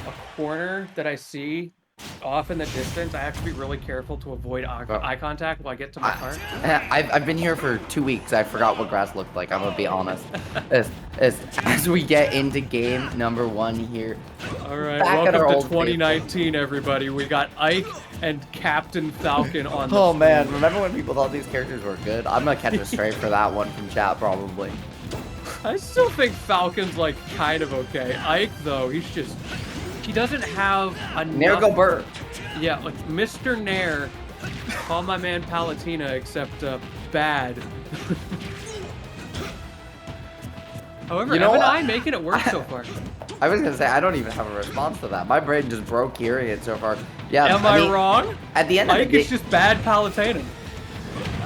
a corner that I see off in the distance, I have to be really careful to avoid eye contact while I get to my car. I've been here for 2 weeks. I forgot what grass looked like. I'm gonna be honest. As we get into game number 1 here. All right, Back at welcome our to old 2019, everybody. We got Ike and Captain Falcon on the Oh screen. man, remember when people thought these characters were good? I'm gonna catch a stray for that one from chat probably. I still think Falcon's like kind of okay. Ike though, he doesn't have enough. Nair go Burr. Yeah, like Mr. Nair, call my man Palatina, except bad. However, You know MNI making it work so far. I was gonna say I don't even have a response to that. My brain just broke hearing it so far. Yeah. Am I wrong? At the end of the Ike day, is just bad Palatina.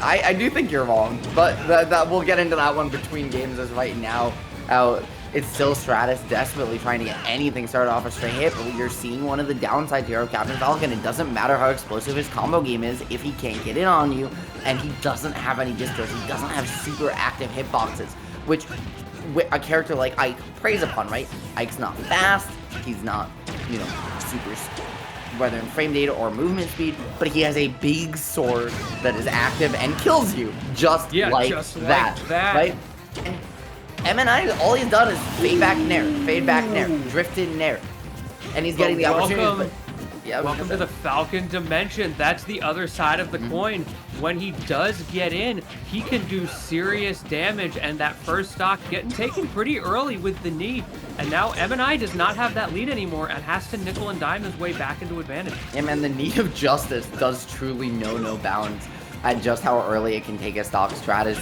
I do think you're wrong, but that we'll get into that one between games as right now. It's still Stratas desperately trying to get anything started off a straight hit, but you're seeing one of the downsides here of Captain Falcon. It doesn't matter how explosive his combo game is if he can't get in on you, and he doesn't have any distros. He doesn't have super active hitboxes, which a character like Ike preys upon, right? Ike's not fast, he's not, super, whether in frame data or movement speed, but he has a big sword that is active and kills you, just like that, right? And MNI, all he's done is fade back nair, drifted nair, and he's getting the opportunity. Yeah, welcome to the Falcon dimension. That's the other side of the coin. When he does get in, he can do serious damage, and that first stock getting taken pretty early with the knee. And now MNI does not have that lead anymore and has to nickel and dime his way back into advantage. Yeah, man, the knee of justice does truly know no bounds at just how early it can take a stock. Stratas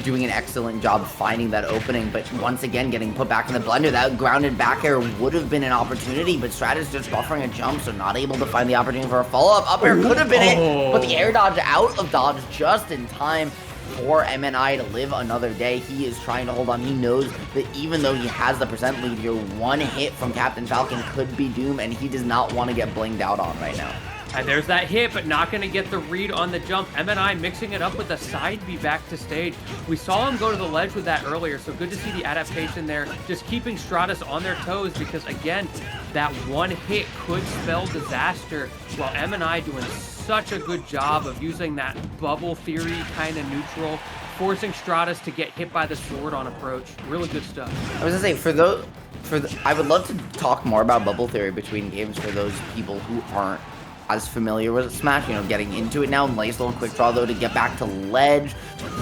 doing an excellent job finding that opening, but once again getting put back in the blender. That grounded back air would have been an opportunity, but Stratas just buffering a jump, so not able to find the opportunity for a follow-up. Up air could have been it, but the air dodge out of dodge just in time for MNI to live another day. He is trying to hold on. He knows that even though he has the percent lead here, one hit from Captain Falcon could be doom, and he does not want to get blinged out on right now. And there's that hit, but not going to get the read on the jump. MNI mixing it up with a side B back to stage. We saw him go to the ledge with that earlier, so good to see the adaptation there. Just keeping Stratas on their toes because, again, that one hit could spell disaster, while MNI doing such a good job of using that bubble theory kind of neutral, forcing Stratas to get hit by the sword on approach. Really good stuff. I was going to say, I would love to talk more about bubble theory between games for those people who aren't as familiar with Smash, getting into it now. Nice little quick draw, though, to get back to ledge.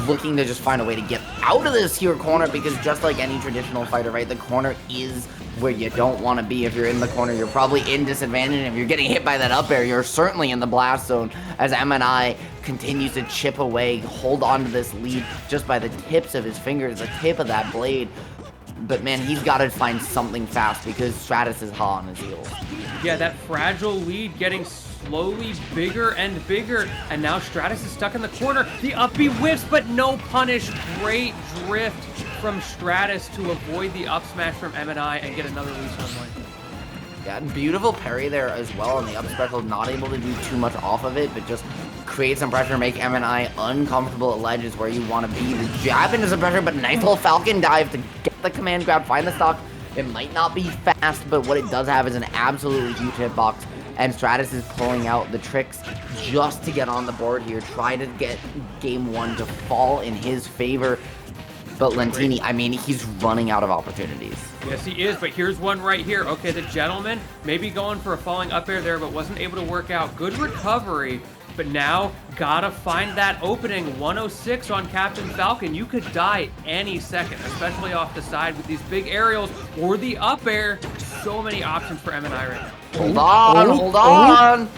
Looking to just find a way to get out of this here corner, because just like any traditional fighter, right, the corner is where you don't want to be. If you're in the corner, you're probably in disadvantage. And if you're getting hit by that up air, you're certainly in the blast zone, as MNI continues to chip away, hold on to this lead just by the tips of his fingers, the tip of that blade. But man, he's got to find something fast because Stratas is hot on his heels. Yeah, that fragile lead getting slowly bigger and bigger, and now Stratas is stuck in the corner. The up B whiffs, but no punish. Great drift from Stratas to avoid the up smash from MNI and get another lead home line. Yeah, beautiful parry there as well on the up special. Not able to do too much off of it, but just create some pressure, make MNI uncomfortable at ledges where you want to be. The jab into some pressure, but nice little Falcon dive to get the command grab, find the stock. It might not be fast, but what it does have is an absolutely huge hitbox. And Stratas is pulling out the tricks just to get on the board here. Try to get game 1 to fall in his favor. But Lentini, I mean, he's running out of opportunities. Yes, he is, but here's one right here. Okay, the gentleman maybe going for a falling up air there, but wasn't able to work out. Good recovery, but now gotta find that opening. 106 on Captain Falcon. You could die any second, especially off the side with these big aerials or the up air. So many options for MNI right now. Hold on.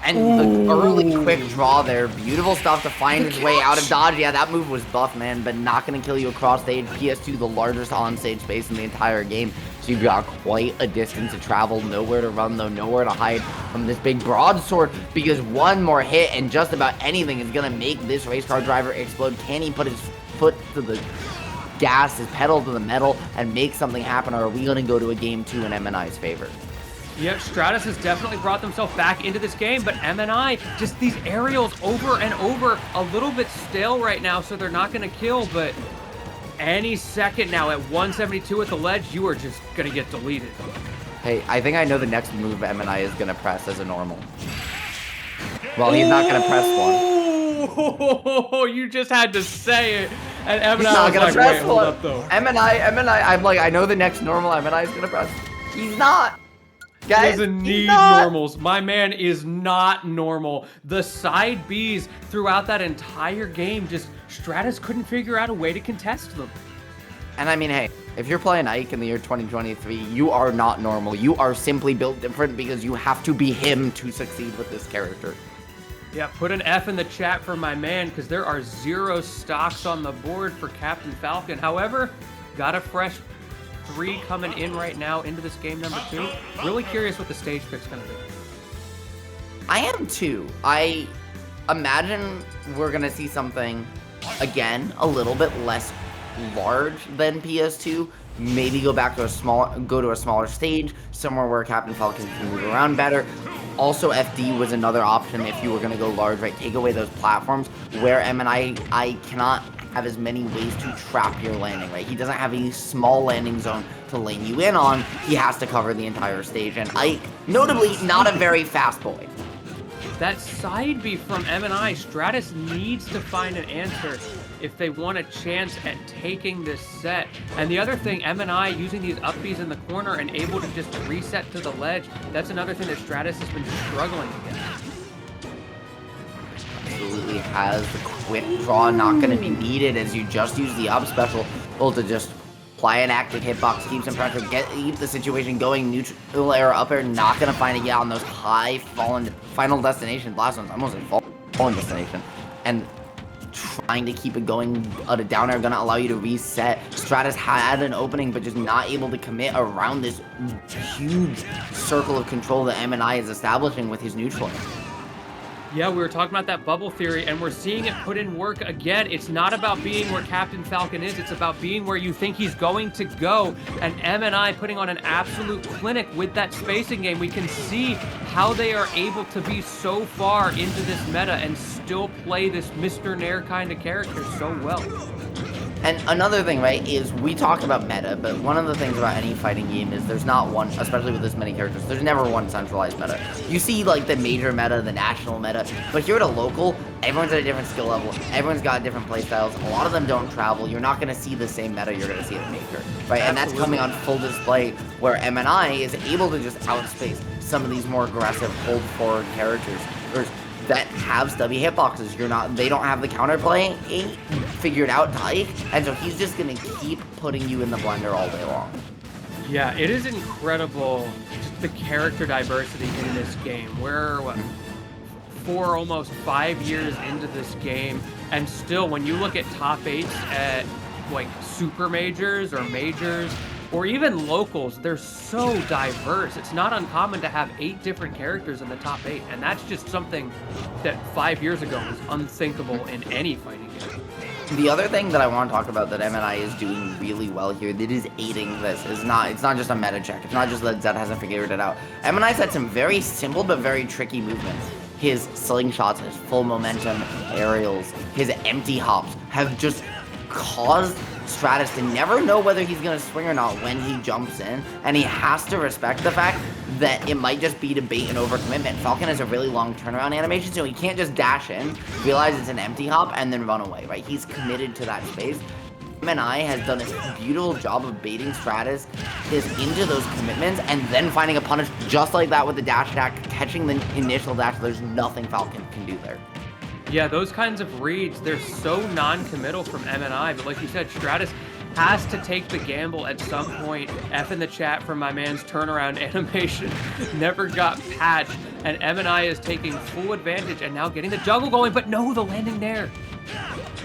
And the early quick draw there. Beautiful stuff to find his way out of dodge. Yeah, that move was buff, man, but not going to kill you across stage. PS2, the largest on-stage space in the entire game. So you've got quite a distance to travel. Nowhere to run, though. Nowhere to hide from this big broadsword, because one more hit and just about anything is going to make this race car driver explode. Can he put his foot to the gas, his pedal to the metal, and make something happen, or are we going to go to a game 2 in MNI's favor? Yep, Stratas has definitely brought themselves back into this game, but MNI, just these aerials over and over, a little bit stale right now, so they're not going to kill, but any second now at 172 at the ledge, you are just going to get deleted. Hey, I think I know the next move MNI is gonna press as a normal. Well, he's not gonna press one. Oh, you just had to say it. And MNI He's not was gonna like, press wait, hold one. up, though. MNI, I'm like, I know the next normal MNI is gonna press. He's not. Guys, He doesn't need not. normals. My man is not normal. The side Bs throughout that entire game, just Stratas couldn't figure out a way to contest them. And I mean, hey, if you're playing Ike in the year 2023, you are not normal. You are simply built different because you have to be him to succeed with this character. Yeah, put an F in the chat for my man, because there are 0 stocks on the board for Captain Falcon. However, got a fresh 3 coming in right now into this game number 2. Really curious what the stage pick's going to be. I am too. I imagine we're going to see something, again, a little bit less large than PS2. Maybe go to a smaller stage, somewhere where Captain Falcon can move around better. Also, FD was another option if you were going to go large, right? Take away those platforms where MNI cannot have as many ways to trap your landing, right? He doesn't have a small landing zone to lane you in on. He has to cover the entire stage, and Ike, notably, not a very fast boy. That side B from MNI, Stratas needs to find an answer if they want a chance at taking this set. And the other thing, MNI using these up Bs in the corner and able to just reset to the ledge, that's another thing that Stratas has been struggling against. Absolutely has the quick draw not going to be needed as you just use the up special to just apply an active hitbox, keep some pressure, keep the situation going, neutral air, up air, not going to find it yet on those high final destination blast ones, almost a fallen destination, and trying to keep it going at a down air, going to allow you to reset. Stratas had an opening, but just not able to commit around this huge circle of control that MNI is establishing with his neutral air. Yeah, we were talking about that bubble theory, and we're seeing it put in work again. It's not about being where Captain Falcon is, it's about being where you think he's going to go. And MNI putting on an absolute clinic with that spacing game. We can see how they are able to be so far into this meta and still play this Mr. Nair kind of character so well. And another thing, right, is we talk about meta, but one of the things about any fighting game is there's not one, especially with this many characters, there's never one centralized meta. You see, like, the major meta, the national meta, but here at a local, everyone's at a different skill level, everyone's got different playstyles, a lot of them don't travel, you're not going to see the same meta you're going to see at major, right? And that's coming on full display, where MNI is able to just outspace some of these more aggressive, hold-forward characters that have stubby hitboxes. They don't have the counterplay figured out to Ike, and so he's just gonna keep putting you in the blender all day long. Yeah, it is incredible, just the character diversity in this game. We're, what, 4, almost 5 years into this game, and still, when you look at top 8s at, like, super majors or majors, or even locals, they're so diverse. It's not uncommon to have 8 different characters in the top 8, and that's just something that 5 years ago was unthinkable in any fighting game. The other thing that I want to talk about that MNI is doing really well here, that is aiding this, it's not just a meta check. It's not just that Zed hasn't figured it out. MNI's had some very simple but very tricky movements. His slingshots, his full momentum aerials, his empty hops have just caused Stratas to never know whether he's going to swing or not when he jumps in, and he has to respect the fact that it might just be to bait and overcommitment. Falcon has a really long turnaround animation, so he can't just dash in, realize it's an empty hop, and then run away, right? He's committed to that space. MNI has done a beautiful job of baiting Stratas into those commitments and then finding a punish just like that with the dash attack, catching the initial dash. There's nothing Falcon can do there. Yeah, those kinds of reads, they're so non-committal from MNI, but like you said, Stratas has to take the gamble at some point. F in the chat from my man's turnaround animation never got patched, and MNI is taking full advantage and now getting the juggle going, but no, the landing there.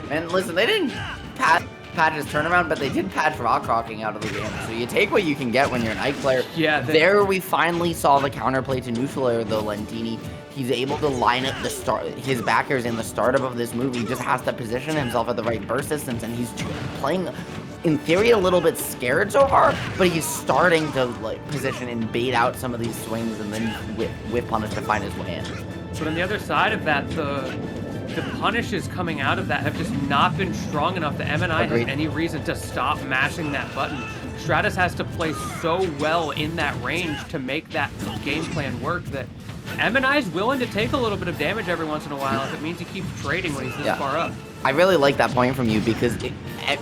And listen, they didn't patch his turnaround, but they did patch rock rocking out of the game. So you take what you can get when you're an Ike player. Yeah, there we finally saw the counterplay to neutral air, though. Lentini, he's able to line up his backers in the startup of this move. He just has to position himself at the right burst distance, and he's playing, in theory, a little bit scared so far, but he's starting to position and bait out some of these swings and then whip punish to find his way in. But on the other side of that, the punishes coming out of that have just not been strong enough that MNI has any reason to stop mashing that button. Stratas has to play so well in that range to make that game plan work that MNI is willing to take a little bit of damage every once in a while if it means he keeps trading when he's this far up. I really like that point from you because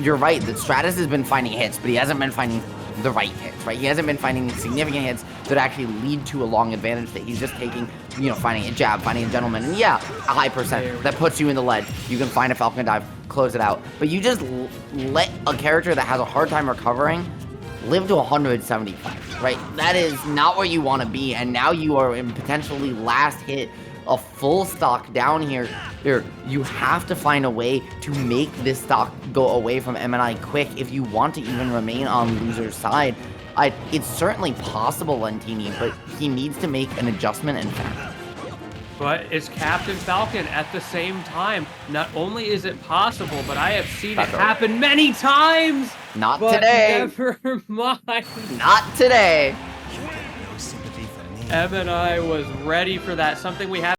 you're right that Stratas has been finding hits, but he hasn't been finding the right hits, right? He hasn't been finding significant hits that actually lead to a long advantage that he's just taking, you know, finding a jab, finding a gentleman, and yeah, a high percent that puts you in the ledge. You can find a Falcon dive, close it out, but you just let a character that has a hard time recovering live to 175, right? That is not where you want to be, and now you are in potentially last hit, a full stock down here. You have to find a way to make this stock go away from MNI quick if you want to even remain on loser's side. It's certainly possible, Lentini, but he needs to make an adjustment in fact. But it's Captain Falcon at the same time. Not only is it possible, but I have seen it happen many times. Not but today. Never mind. Not today. MNI was ready for that. Something we have